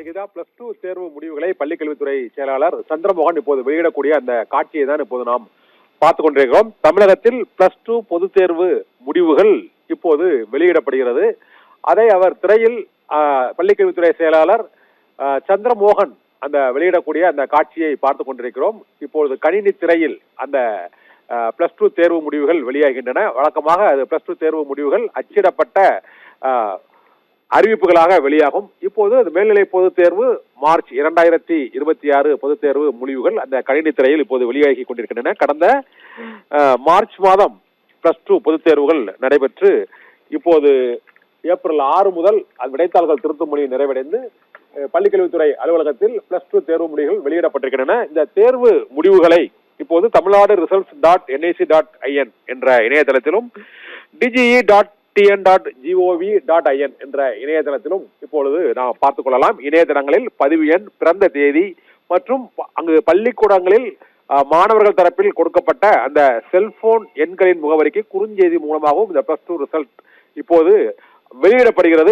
நிகிதா, +2 தேர்வு முடிவுகளை பள்ளிக்கல்வித்துறை செயலாளர் சந்திரமோகன் இப்போது வெளியிடக்கூடிய அந்த காட்சியை தான் இப்போது நாம் பார்த்துக் கொண்டிருக்கிறோம். தமிழகத்தில் +2 பொதுத் தேர்வு முடிவுகள் இப்போது வெளியிடப்படுகிறது. அதை அவர் திரையில் பள்ளிக்கல்வித்துறை செயலாளர் சந்திரமோகன் அந்த வெளியிடக்கூடிய அந்த காட்சியை பார்த்துக் கொண்டிருக்கிறோம். இப்பொழுது கணினி திரையில் அந்த +2 தேர்வு முடிவுகள் வெளியாகின்றன. வழக்கமாக அது +2 தேர்வு முடிவுகள் அச்சிடப்பட்ட அறிவிப்புகளாக வெளியாகும். இப்போது மேல்நிலை பொதுத் தேர்வு மார்ச் 2026 பொதுத் தேர்வு முடிவுகள் அந்த கணினி திரையில் இப்போது வெளியாகி கொண்டிருக்கின்றன. கடந்த மார்ச் மாதம் +2 பொதுத் தேர்வுகள் நடைபெற்று இப்போது ஏப்ரல் 6 முதல் விடைத்தாள்கள் திருத்தும் பணி நிறைவடைந்து பள்ளிக்கல்வித்துறை அலுவலகத்தில் +2 தேர்வு முடிவுகள் வெளியிடப்பட்டிருக்கின்றன. இந்த தேர்வு முடிவுகளை இப்போது தமிழ்நாடு results.nic.in என்ற இணையதளத்திலும் dge.tn.gov.in என்ற இணையதளத்திலும் இப்பொழுது நாம் பார்த்துக் கொள்ளலாம். இணையதளங்களில் பதிவு எண், பிறந்த தேதி மற்றும் அங்கு பள்ளிக்கூடங்களில் மாணவர்கள் தரப்பில் கொடுக்கப்பட்ட அந்த செல்போன் எண்களின் முகவரிக்கு குறுஞ்செய்தி மூலமாகவும் இந்த +2 ரிசல்ட் இப்போது வெளியிடப்படுகிறது.